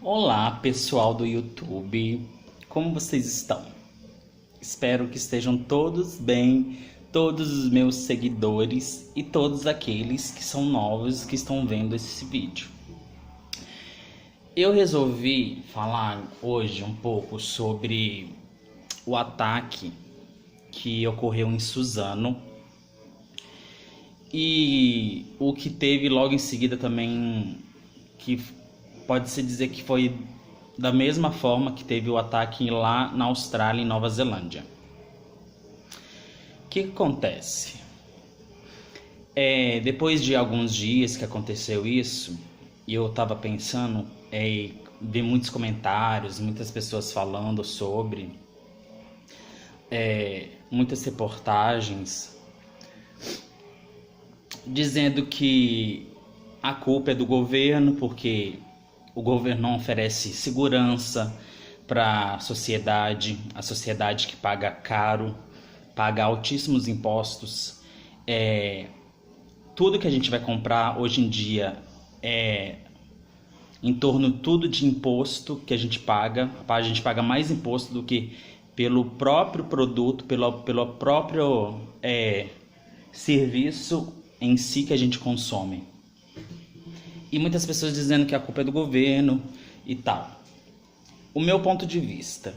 Olá, pessoal do YouTube, como vocês estão? Espero que estejam todos bem, todos os meus seguidores e todos aqueles que são novos que estão vendo esse vídeo. Eu resolvi falar hoje um pouco sobre o ataque que ocorreu em Suzano e o que teve logo em seguida também, que pode-se dizer que foi da mesma forma que teve o ataque lá na Austrália e Nova Zelândia. O que acontece? Depois de alguns dias que aconteceu isso, eu estava pensando, vi muitos comentários, muitas pessoas falando sobre, muitas reportagens, dizendo que a culpa é do governo, porque o governo não oferece segurança para a sociedade que paga caro, paga altíssimos impostos. Tudo que a gente vai comprar hoje em dia é em torno tudo de imposto que a gente paga mais imposto do que pelo próprio produto, pelo próprio serviço em si que a gente consome. E muitas pessoas dizendo que a culpa é do governo e tal. O meu ponto de vista,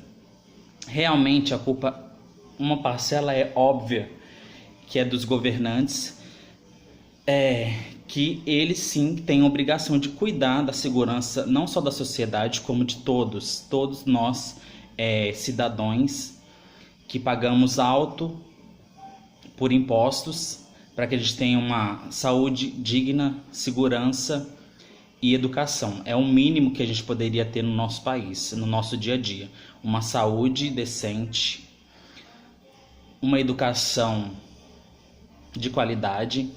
realmente a culpa, uma parcela é óbvia, que é dos governantes, que eles sim têm a obrigação de cuidar da segurança, não só da sociedade, como de todos nós, cidadãos, que pagamos alto por impostos, para que a gente tenha uma saúde digna, segurança e educação. É o mínimo que a gente poderia ter no nosso país, no nosso dia a dia. Uma saúde decente, uma educação de qualidade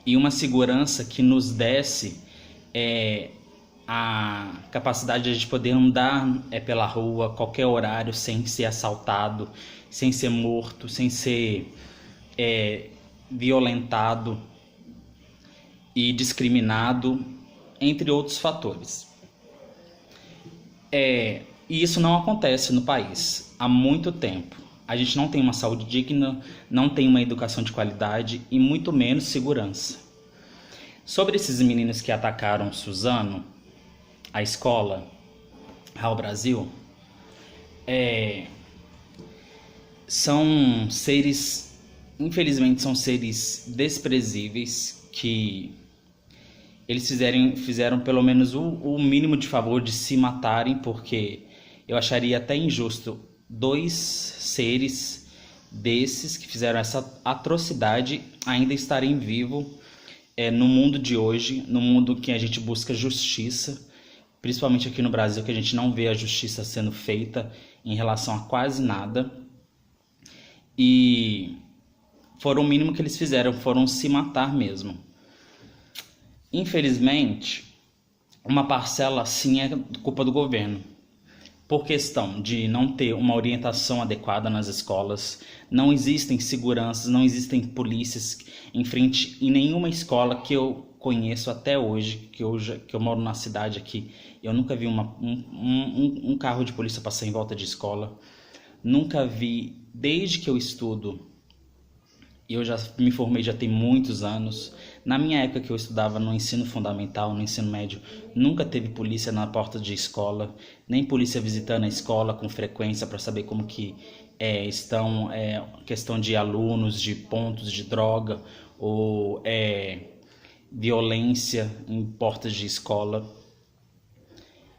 e uma segurança que nos desse a capacidade de a gente poder andar pela rua, qualquer horário, sem ser assaltado, sem ser morto, sem ser violentado e discriminado, entre outros fatores. E isso não acontece no país há muito tempo. A gente não tem uma saúde digna, não tem uma educação de qualidade e muito menos segurança. Sobre esses meninos que atacaram Suzano, a escola, ao Brasil, são seres, infelizmente são seres desprezíveis, que eles fizeram pelo menos o mínimo de favor de se matarem, porque eu acharia até injusto dois seres desses que fizeram essa atrocidade ainda estarem vivos no mundo de hoje, no mundo que a gente busca justiça, principalmente aqui no Brasil, que a gente não vê a justiça sendo feita em relação a quase nada. E foram o mínimo que eles fizeram, foram se matar mesmo. Infelizmente, uma parcela sim é culpa do governo, por questão de não ter uma orientação adequada nas escolas. Não existem seguranças, não existem polícias em frente em nenhuma escola que eu conheço até hoje, que eu moro na cidade aqui. Eu nunca vi um carro de polícia passar em volta de escola. Nunca vi, desde que eu estudo. Eu já me formei, já tem muitos anos. Na minha época que eu estudava no ensino fundamental, no ensino médio, nunca teve polícia na porta de escola, nem polícia visitando a escola com frequência para saber como que estão, questão de alunos, de pontos de droga ou violência em portas de escola.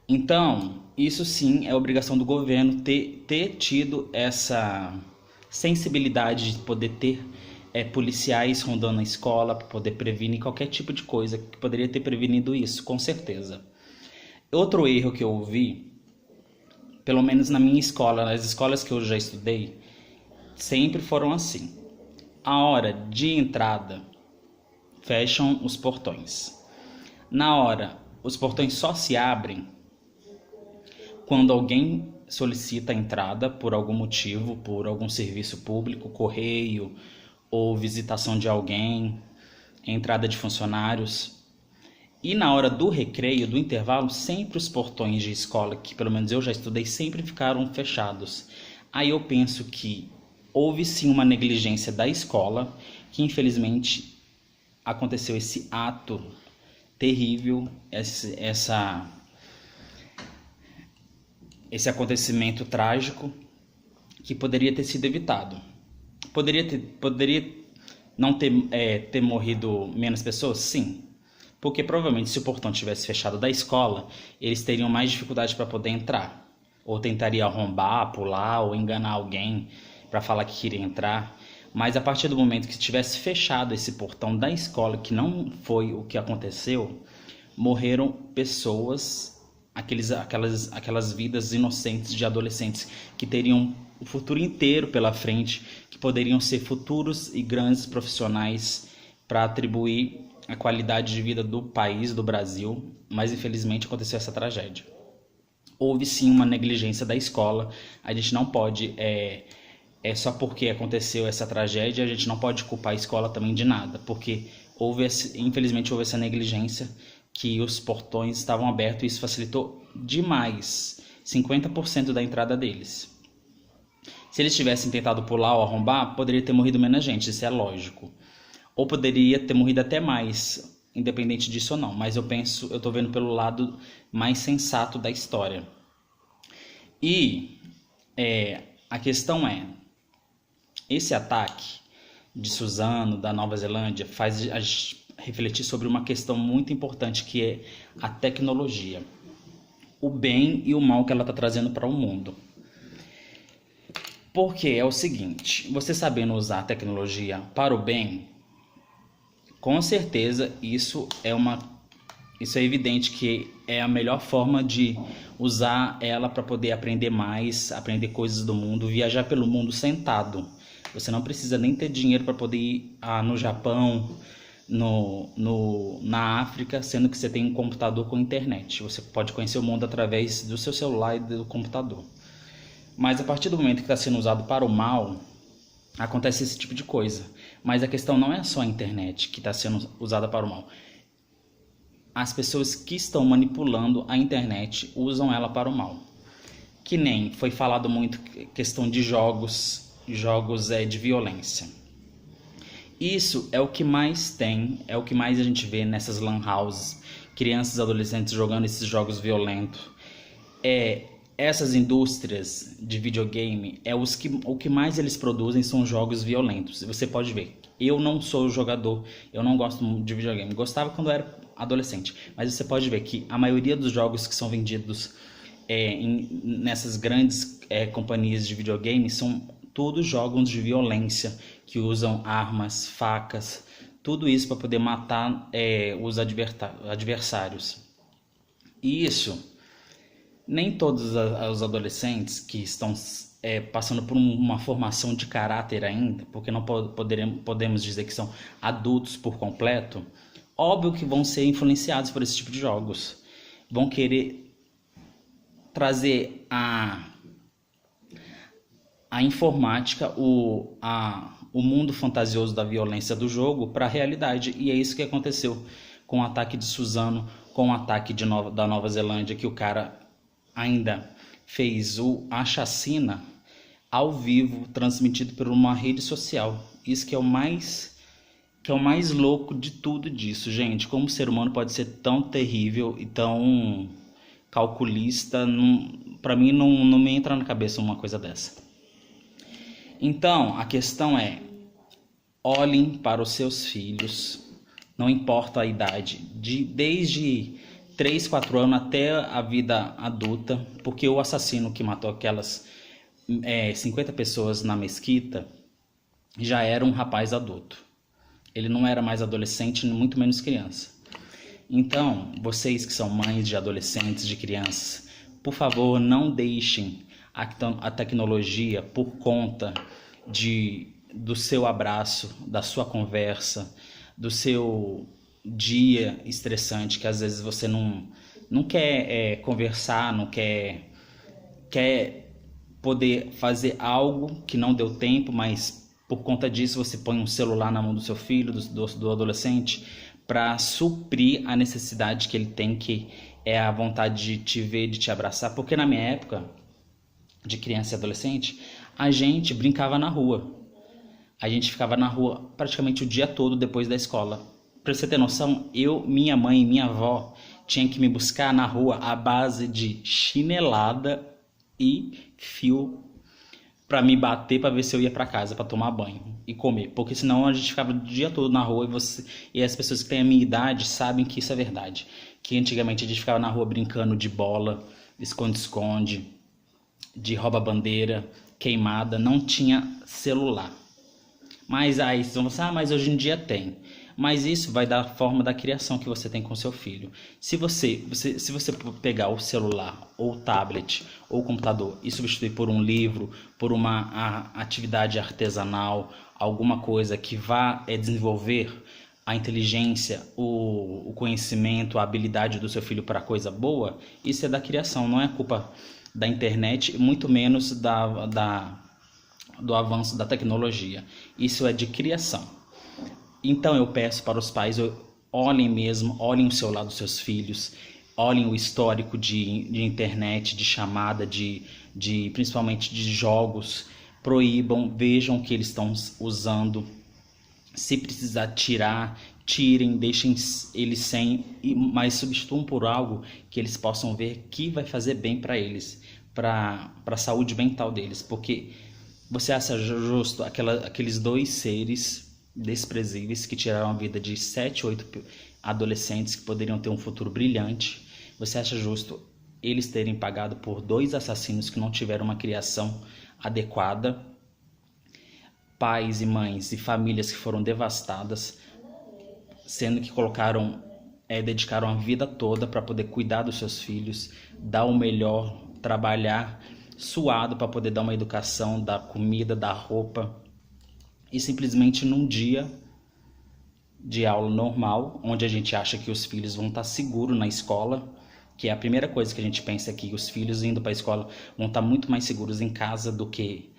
Então, isso sim é obrigação do governo ter tido essa sensibilidade de poder ter policiais rondando a escola para poder prevenir qualquer tipo de coisa que poderia ter prevenido isso, com certeza. Outro erro que eu vi, pelo menos na minha escola, nas escolas que eu já estudei, sempre foram assim. A hora de entrada, fecham os portões. Na hora, os portões só se abrem quando alguém solicita a entrada por algum motivo, por algum serviço público, correio, ou visitação de alguém, entrada de funcionários. E na hora do recreio, do intervalo, sempre os portões de escola, que pelo menos eu já estudei, sempre ficaram fechados. Aí eu penso que houve sim uma negligência da escola, que infelizmente aconteceu esse ato terrível, esse acontecimento trágico que poderia ter sido evitado. Poderia não ter morrido menos pessoas? Sim. Porque provavelmente se o portão tivesse fechado da escola, eles teriam mais dificuldade para poder entrar. Ou tentaria arrombar, pular, ou enganar alguém para falar que queria entrar. Mas a partir do momento que tivesse fechado esse portão da escola, que não foi o que aconteceu, morreram pessoas, aquelas vidas inocentes de adolescentes que teriam o futuro inteiro pela frente, que poderiam ser futuros e grandes profissionais para atribuir a qualidade de vida do país, do Brasil, mas infelizmente aconteceu essa tragédia. Houve sim uma negligência da escola, a gente não pode, só porque aconteceu essa tragédia, a gente não pode culpar a escola também de nada, porque infelizmente houve essa negligência, que os portões estavam abertos e isso facilitou demais, 50% da entrada deles. Se eles tivessem tentado pular ou arrombar, poderia ter morrido menos gente, isso é lógico. Ou poderia ter morrido até mais, independente disso ou não. Mas eu tô vendo pelo lado mais sensato da história. E a questão é, esse ataque de Suzano, da Nova Zelândia, faz a gente refletir sobre uma questão muito importante, que é a tecnologia. O bem e o mal que ela está trazendo para o mundo. Porque é o seguinte, você sabendo usar a tecnologia para o bem, com certeza isso é evidente que é a melhor forma de usar ela para poder aprender mais, aprender coisas do mundo, viajar pelo mundo sentado. Você não precisa nem ter dinheiro para poder ir no Japão, na África, sendo que você tem um computador com internet. Você pode conhecer o mundo através do seu celular e do computador. Mas a partir do momento que está sendo usado para o mal, acontece esse tipo de coisa. Mas a questão não é só a internet que está sendo usada para o mal. As pessoas que estão manipulando a internet usam ela para o mal. Que nem foi falado muito questão de jogos de violência. Isso é o que mais tem, é o que mais a gente vê nessas lan houses, crianças e adolescentes jogando esses jogos violentos. Essas indústrias de videogame, o que mais eles produzem são jogos violentos. Você pode ver, eu não sou jogador, eu não gosto de videogame. Gostava quando eu era adolescente, mas você pode ver que a maioria dos jogos que são vendidos nessas grandes companhias de videogame são todos jogos de violência, que usam armas, facas, tudo isso para poder matar os adversários. E isso, nem todos os adolescentes que estão passando por uma formação de caráter ainda, porque não podemos dizer que são adultos por completo, óbvio que vão ser influenciados por esse tipo de jogos. Vão querer trazer a informática, o mundo fantasioso da violência do jogo para a realidade. E é isso que aconteceu com o ataque de Suzano, com o ataque da Nova Zelândia, que o cara ainda fez a chacina ao vivo, transmitido por uma rede social. Isso que é o mais louco de tudo disso, gente. Como o ser humano pode ser tão terrível e tão calculista, para mim não me entra na cabeça uma coisa dessa. Então, a questão é, olhem para os seus filhos, não importa a idade, desde 3, 4 anos até a vida adulta, porque o assassino que matou aquelas 50 pessoas na mesquita já era um rapaz adulto. Ele não era mais adolescente, muito menos criança. Então, vocês que são mães de adolescentes, de crianças, por favor, não deixem a tecnologia por conta do seu abraço, da sua conversa, do seu dia estressante, que às vezes você não quer conversar, não quer poder fazer algo que não deu tempo, mas por conta disso você põe um celular na mão do seu filho, do adolescente, para suprir a necessidade que ele tem, que é a vontade de te ver, de te abraçar. Porque na minha época de criança e adolescente, a gente brincava na rua. A gente ficava na rua praticamente o dia todo depois da escola. Pra você ter noção, minha mãe e minha avó tinham que me buscar na rua à base de chinelada e fio pra me bater pra ver se eu ia pra casa pra tomar banho e comer. Porque senão a gente ficava o dia todo na rua e as pessoas que têm a minha idade sabem que isso é verdade. Que antigamente a gente ficava na rua brincando de bola, esconde-esconde, de rouba-bandeira, queimada, não tinha celular. Mas aí vocês vão pensar, mas hoje em dia tem. Mas isso vai da forma da criação que você tem com seu filho. Se você pegar o celular, ou o tablet, ou o computador e substituir por um livro, por uma atividade artesanal, alguma coisa que vá desenvolver a inteligência, o conhecimento, a habilidade do seu filho para coisa boa, isso é da criação, não é culpa da internet, muito menos do avanço da tecnologia. Isso é de criação. Então eu peço para os pais, olhem o celular dos seus filhos, olhem o histórico de internet, de chamada, principalmente de jogos, proíbam, vejam o que eles estão usando. Se precisar tirar, tirem, deixem eles sem, mas substituam por algo que eles possam ver que vai fazer bem para eles, para a saúde mental deles. Porque você acha justo aqueles dois seres desprezíveis que tiraram a vida de 7, 8 adolescentes que poderiam ter um futuro brilhante? Você acha justo eles terem pagado por 2 assassinos que não tiveram uma criação adequada? Pais e mães e famílias que foram devastadas, sendo que dedicaram a vida toda para poder cuidar dos seus filhos, dar o melhor, trabalhar suado para poder dar uma educação, dar comida, dar roupa. E simplesmente num dia de aula normal, onde a gente acha que os filhos vão estar seguros na escola, que é a primeira coisa que a gente pensa aqui, os filhos indo para a escola vão estar muito mais seguros em casa do que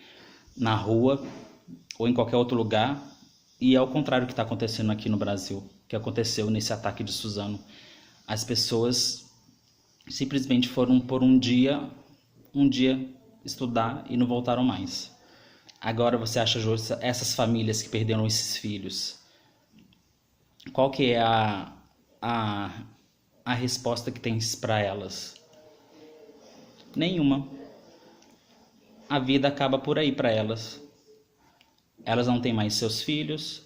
na rua ou em qualquer outro lugar. E é o contrário que está acontecendo aqui no Brasil, que aconteceu nesse ataque de Suzano. As pessoas simplesmente foram por um dia estudar e não voltaram mais. Agora você acha justo essas famílias que perderam esses filhos? Qual que é a resposta que tem para elas? Nenhuma. A vida acaba por aí para elas. Elas não têm mais seus filhos.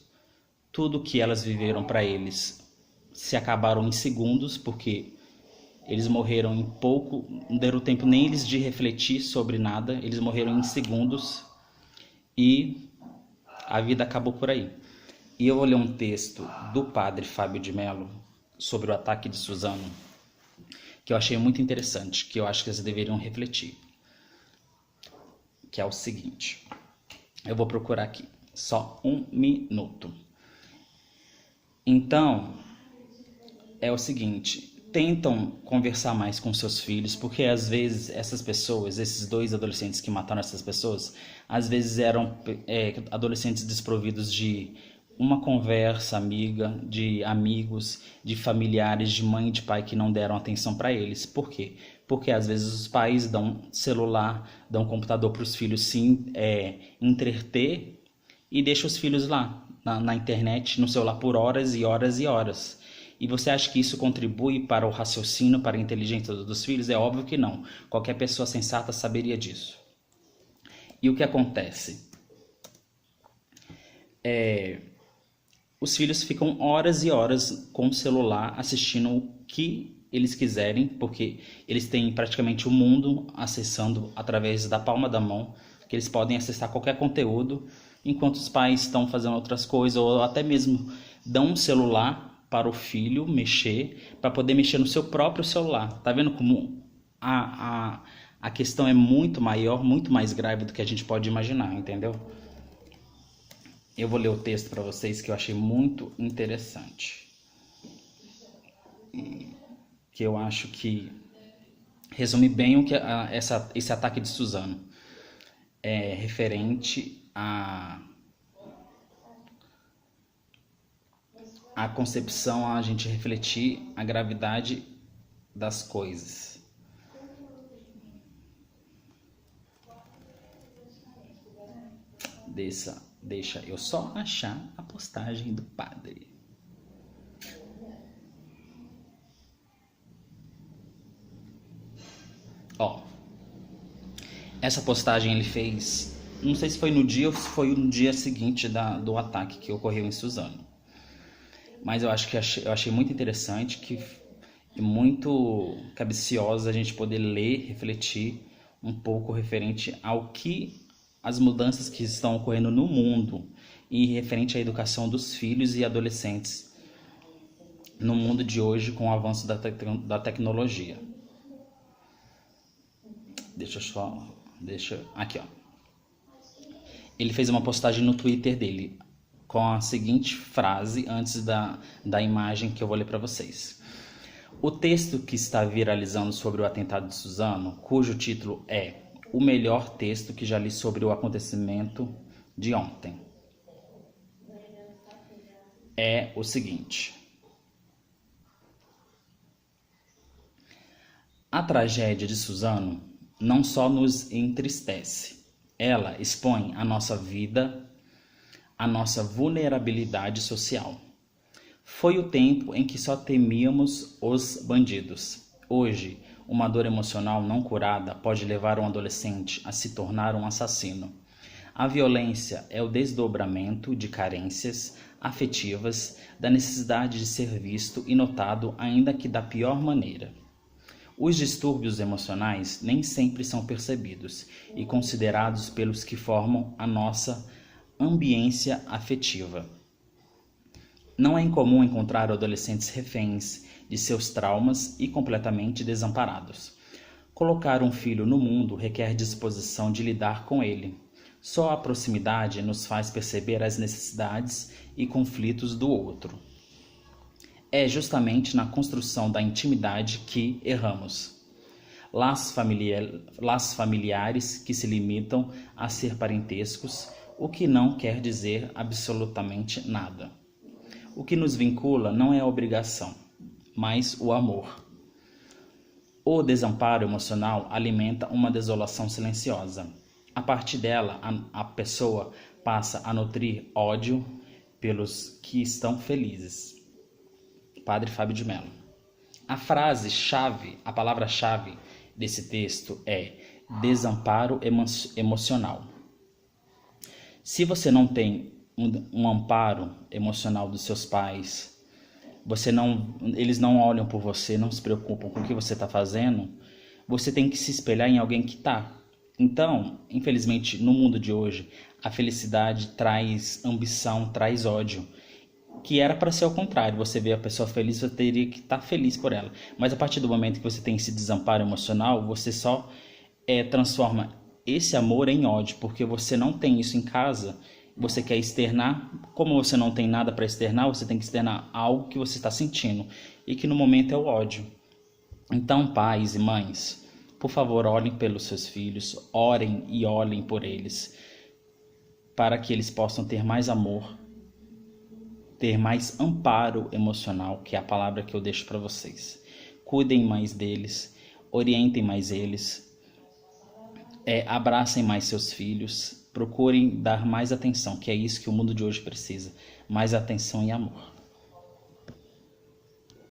Tudo que elas viveram para eles se acabaram em segundos, porque eles morreram em pouco, não deram tempo nem eles de refletir sobre nada, eles morreram em segundos. E a vida acabou por aí. E eu vou ler um texto do padre Fábio de Mello sobre o ataque de Suzano, que eu achei muito interessante, que eu acho que vocês deveriam refletir. Que é o seguinte, eu vou procurar aqui, só um minuto. Então, é o seguinte, tentam conversar mais com seus filhos, porque às vezes essas pessoas, esses 2 adolescentes que mataram essas pessoas, às vezes eram adolescentes desprovidos de uma conversa amiga, de amigos, de familiares, de mãe e de pai que não deram atenção para eles. Por quê? Porque às vezes os pais dão celular, dão computador para os filhos se entreter e deixam os filhos lá na internet, no celular por horas e horas e horas. E você acha que isso contribui para o raciocínio, para a inteligência dos filhos? É óbvio que não. Qualquer pessoa sensata saberia disso. E o que acontece? Os filhos ficam horas e horas com o celular assistindo o que eles quiserem, porque eles têm praticamente o mundo acessando através da palma da mão, que eles podem acessar qualquer conteúdo, enquanto os pais estão fazendo outras coisas, ou até mesmo dão um celular para o filho mexer, para poder mexer no seu próprio celular. Tá vendo como a questão é muito maior, muito mais grave do que a gente pode imaginar, entendeu? Eu vou ler o texto para vocês que eu achei muito interessante, que eu acho que resume bem o que esse ataque de Suzano é referente a concepção, a gente refletir a gravidade das coisas. Deixa eu só achar a postagem do padre. Ó, essa postagem ele fez, não sei se foi no dia ou se foi no dia seguinte do ataque que ocorreu em Suzano. Mas eu achei muito interessante e muito cabiciosa a gente poder ler, refletir um pouco referente ao que as mudanças que estão ocorrendo no mundo e referente à educação dos filhos e adolescentes no mundo de hoje com o avanço da tecnologia. Aqui, ó. Ele fez uma postagem no Twitter dele com a seguinte frase antes da imagem que eu vou ler para vocês. O texto que está viralizando sobre o atentado de Suzano, cujo título é o melhor texto que já li sobre o acontecimento de ontem, é o seguinte: a tragédia de Suzano não só nos entristece, ela expõe a nossa vida, a nossa vulnerabilidade social. Foi o tempo em que só temíamos os bandidos. Hoje, uma dor emocional não curada pode levar um adolescente a se tornar um assassino. A violência é o desdobramento de carências afetivas, da necessidade de ser visto e notado, ainda que da pior maneira. Os distúrbios emocionais nem sempre são percebidos e considerados pelos que formam a nossa ambiência afetiva. Não é incomum encontrar adolescentes reféns de seus traumas e completamente desamparados. Colocar um filho no mundo requer disposição de lidar com ele. Só a proximidade nos faz perceber as necessidades e conflitos do outro. É justamente na construção da intimidade que erramos. Laços familiares que se limitam a ser parentescos, o que não quer dizer absolutamente nada. O que nos vincula não é a obrigação, mas o amor. O desamparo emocional alimenta uma desolação silenciosa. A partir dela, a pessoa passa a nutrir ódio pelos que estão felizes. Padre Fábio de Mello. A frase-chave, a palavra-chave desse texto é desamparo emocional. Se você não tem um amparo emocional dos seus pais, eles não olham por você, não se preocupam com o que você está fazendo, você tem que se espelhar em alguém que está. Então, infelizmente, no mundo de hoje, a felicidade traz ambição, traz ódio, que era para ser ao contrário. Você vê a pessoa feliz, você teria que estar feliz por ela. Mas a partir do momento que você tem esse desamparo emocional, você só transforma esse amor em ódio, porque você não tem isso em casa, você quer externar. Como você não tem nada para externar, você tem que externar algo que você está sentindo, e que no momento é o ódio. Então, pais e mães, por favor, olhem pelos seus filhos, orem e olhem por eles, para que eles possam ter mais amor, ter mais amparo emocional, que é a palavra que eu deixo para vocês. Cuidem mais deles, orientem mais eles, abracem mais seus filhos, procurem dar mais atenção, que é isso que o mundo de hoje precisa, mais atenção e amor.